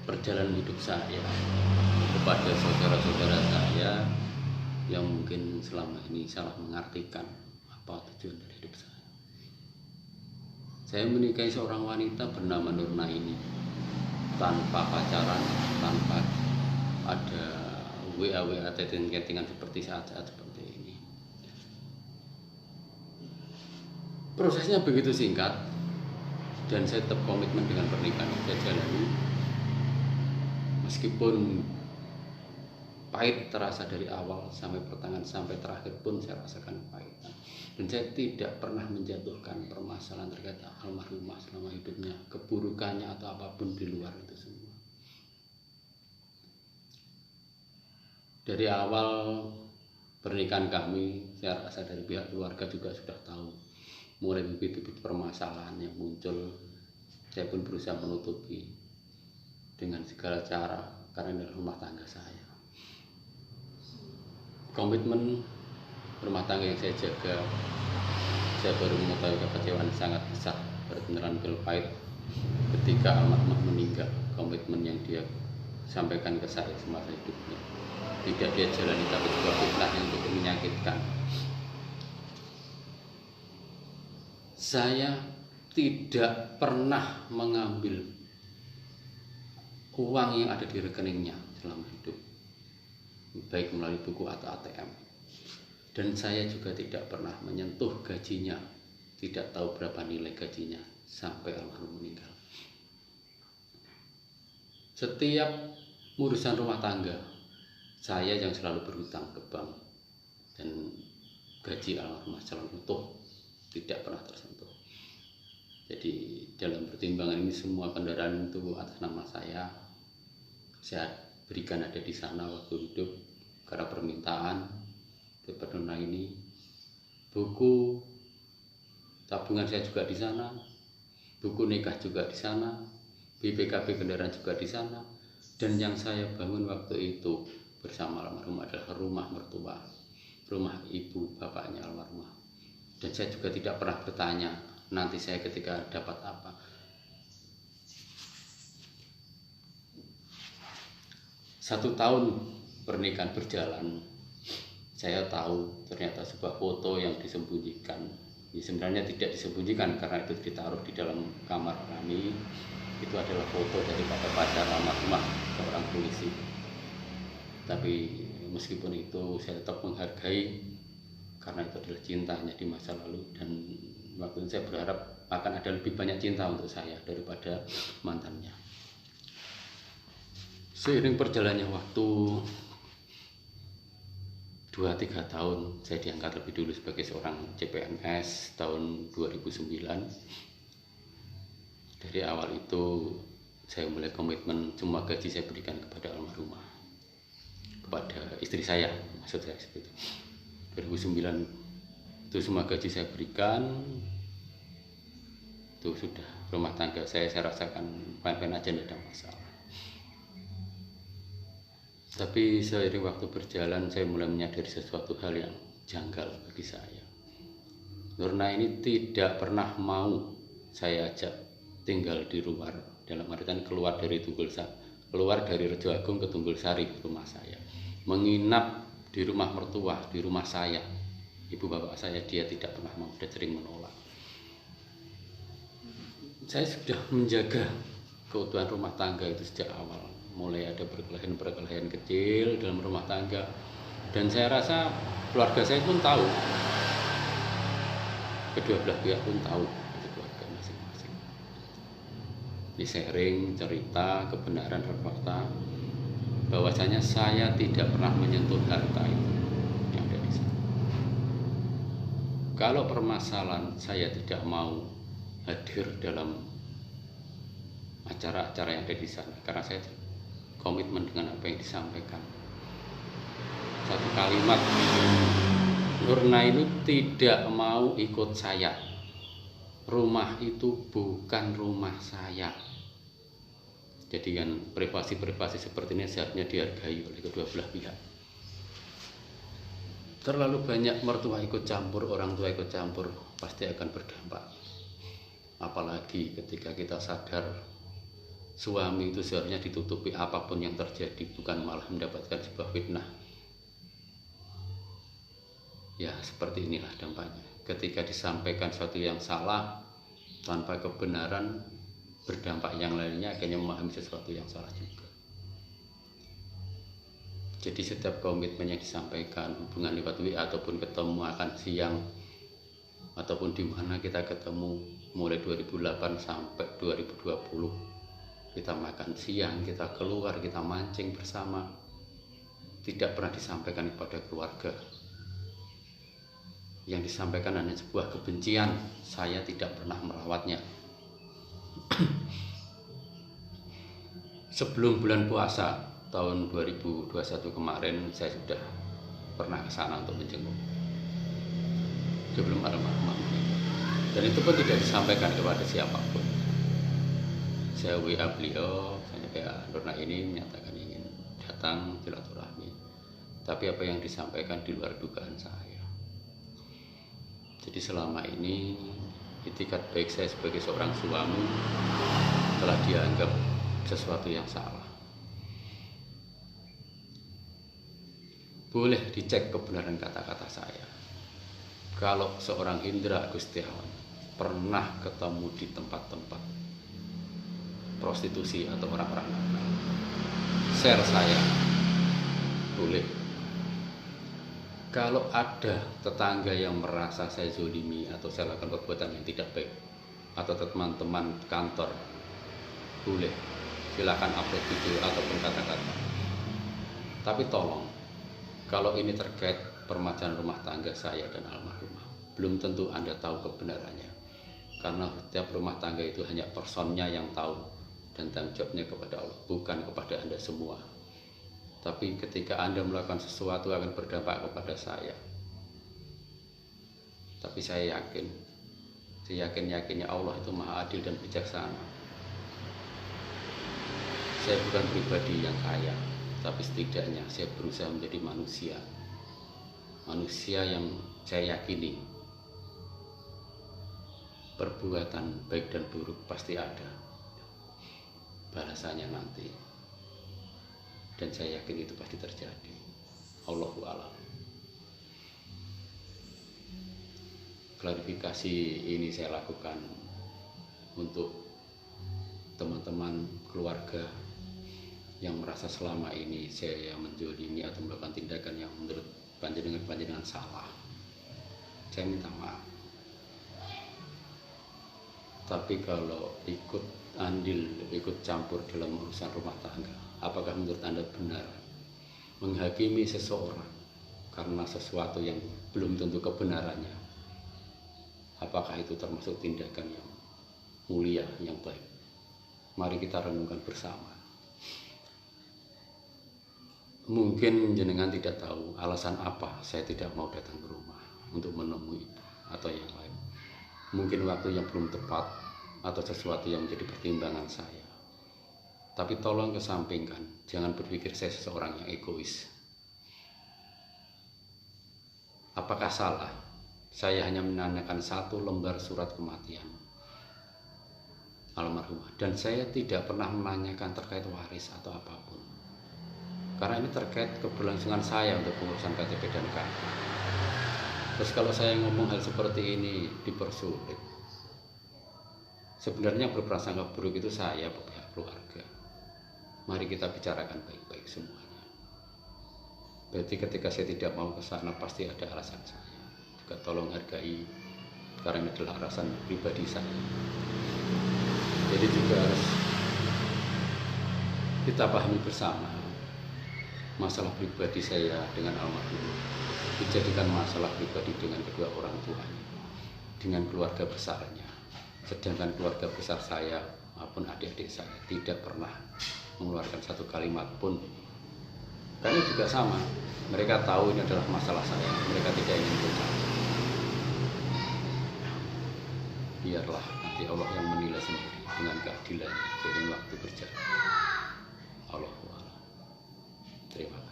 perjalanan hidup saya kepada saudara-saudara saya yang mungkin selama ini salah mengartikan apa tujuan dari hidup saya. Saya menikahi seorang wanita bernama Nurnaini tanpa pacaran, tanpa ada WA chatting-chattingan seperti saat-saat seperti ini. Prosesnya begitu singkat dan saya tetap komitmen dengan pernikahan yang saya jalani. Meskipun pahit terasa dari awal sampai pertengahan sampai terakhir pun saya rasakan pahit. Dan saya tidak pernah menjatuhkan permasalahan terkait almarhumah selama hidupnya, keburukannya atau apapun di luar itu semua. Dari awal pernikahan kami, saya rasa dari pihak keluarga juga sudah tahu mulai bibit-bibit permasalahan yang muncul. Saya pun berusaha menutupi dengan segala cara karena ini rumah tangga saya. Komitmen rumah tangga yang saya jaga, saya baru mengetahui kekecewaan sangat besar, benar-benar pahit ketika almarhumah meninggal. Komitmen yang dia sampaikan ke saya semasa hidupnya tidak dia jalani, tapi juga fitnah yang cukup menyakitkan. Saya tidak pernah mengambil uang yang ada di rekeningnya selama hidup, baik melalui buku atau ATM. Dan saya juga tidak pernah menyentuh gajinya, tidak tahu berapa nilai gajinya sampai almarhum meninggal. Setiap urusan rumah tangga, saya yang selalu berhutang ke bank, dan gaji almarhumah calon utuh tidak pernah tersentuh. Jadi dalam pertimbangan ini semua kendaraan itu atas nama saya berikan ada di sana waktu hidup karena permintaan daripada ini. Buku tabungan saya juga di sana, buku nikah juga di sana, BPKB kendaraan juga di sana. Dan yang saya bangun waktu itu bersama almarhum adalah rumah mertua, rumah ibu bapaknya almarhumah. Dan saya juga tidak pernah bertanya nanti saya ketika dapat apa. Satu tahun pernikahan berjalan, saya tahu ternyata sebuah foto yang disembunyikan. Ya, sebenarnya tidak disembunyikan karena itu ditaruh di dalam kamar kami. Itu adalah foto daripada pacar almarhumah, seorang polisi. Tapi meskipun itu saya tetap menghargai karena itu adalah cintanya di masa lalu, dan waktu itu saya berharap akan ada lebih banyak cinta untuk saya daripada mantannya. Seiring perjalannya waktu 2-3 tahun, saya diangkat lebih dulu sebagai seorang CPNS tahun 2009. Dari awal itu saya mulai komitmen semua gaji saya berikan kepada almarhumah, kepada istri saya, maksud saya seperti itu. 2009 itu semua gaji saya berikan. Itu sudah rumah tangga saya rasakan fine-fine aja, tidak ada masalah. Tapi seiring waktu berjalan saya mulai menyadari sesuatu hal yang janggal bagi saya. Nurnaini tidak pernah mau saya ajak tinggal di luar, dalam artian keluar dari Rejo Agung ke Tunggulsari, rumah saya, menginap di rumah mertua, di rumah saya, ibu bapak saya. Dia tidak pernah mau, dia sering menolak. Saya sudah menjaga keutuhan rumah tangga itu sejak awal, mulai ada perkelahian kecil dalam rumah tangga, dan saya rasa keluarga saya pun tahu, kedua belah pihak pun tahu itu keluarga masing-masing. Di sharing cerita kebenaran dan fakta bahwasanya saya tidak pernah menyentuh harta itu yang ada di sana. Kalau permasalahan saya tidak mau hadir dalam acara-acara yang ada di sana karena saya komitmen dengan apa yang disampaikan. Satu kalimat, Nurnaini tidak mau ikut saya. Rumah itu bukan rumah saya. Jadi kan privasi seperti ini seharusnya dihargai oleh kedua belah pihak. Terlalu banyak mertua ikut campur, orang tua ikut campur, pasti akan berdampak. Apalagi ketika kita sadar suami itu seharusnya ditutupi apapun yang terjadi, bukan malah mendapatkan sebuah fitnah. Ya seperti inilah dampaknya ketika disampaikan sesuatu yang salah tanpa kebenaran, berdampak yang lainnya akhirnya memahami sesuatu yang salah juga. Jadi setiap komitmen yang disampaikan, hubungan lewat WA ataupun ketemu akan siang ataupun di mana kita ketemu mulai 2008 sampai 2020, kita makan siang, kita keluar, kita mancing bersama, tidak pernah disampaikan kepada keluarga. Yang disampaikan hanya sebuah kebencian. Saya tidak pernah merawatnya. Sebelum bulan puasa tahun 2021 kemarin, saya sudah pernah ke sana untuk menjenguk sebelum almarhum meninggal, dan itu pun tidak disampaikan kepada siapapun. Saya WA beliau, saya kayak Nurna ini menyatakan ingin datang silaturahmi, tapi apa yang disampaikan di luar dugaan saya. Jadi selama ini itikat baik saya sebagai seorang suami telah dianggap sesuatu yang salah. Boleh dicek kebenaran kata-kata saya. Kalau seorang Hendra Agustiawan pernah ketemu di tempat-tempat prostitusi atau orang-orang nakal, share saya, boleh. Kalau ada tetangga yang merasa saya zolimi atau saya lakukan perbuatan yang tidak baik, atau teman-teman kantor, boleh, silakan upload video ataupun kata-kata. Tapi tolong, kalau ini terkait permasalahan rumah tangga saya dan almarhumah, belum tentu Anda tahu kebenarannya, karena setiap rumah tangga itu hanya personnya yang tahu dan tanggung jawabnya kepada Allah, bukan kepada Anda semua. Tapi ketika Anda melakukan sesuatu akan berdampak kepada saya. Tapi saya yakin-yakinnya Allah itu maha adil dan bijaksana. Saya bukan pribadi yang kaya, tapi setidaknya saya berusaha menjadi manusia. Manusia yang saya yakini perbuatan baik dan buruk pasti ada balasannya nanti. Dan saya yakin itu pasti terjadi. Allahu a'lam. Klarifikasi ini saya lakukan untuk teman-teman keluarga yang merasa selama ini saya menzolimi atau melakukan tindakan yang menurut panjenengan salah. Saya minta maaf. Tapi kalau ikut andil, ikut campur dalam urusan rumah tangga, apakah menurut Anda benar menghakimi seseorang karena sesuatu yang belum tentu kebenarannya? Apakah itu termasuk tindakan yang mulia, yang baik? Mari kita renungkan bersama. Mungkin jenengan tidak tahu alasan apa saya tidak mau datang ke rumah untuk menemui ibu atau yang lain. Mungkin waktu yang belum tepat atau sesuatu yang menjadi pertimbangan saya. Tapi tolong kesampingkan, jangan berpikir saya seseorang yang egois. Apakah salah? Saya hanya menanyakan satu lembar surat kematian almarhumah, dan saya tidak pernah menanyakan terkait waris atau apapun. Karena ini terkait keberlangsungan saya untuk pengurusan KTP dan KK. Terus kalau saya ngomong hal seperti ini dipersulit. Sebenarnya berprasangka buruk itu saya, pihak keluarga. Mari kita bicarakan baik-baik semuanya. Berarti ketika saya tidak mau ke sana pasti ada alasan saya. Juga tolong hargai, karena ini adalah alasan pribadi saya. Jadi juga harus kita pahami bersama. Masalah pribadi saya dengan almarhum dijadikan masalah pribadi dengan kedua orang tuanya, dengan keluarga besarnya. Sedangkan keluarga besar saya maupun adik-adik saya tidak pernah mengeluarkan satu kalimat pun. Karena juga sama, mereka tahu ini adalah masalah saya, mereka tidak ingin bercampur. Biarlah nanti Allah yang menilai sendiri dengan keadilan seiring waktu berjalan. Allahu a'lam. Terima kasih.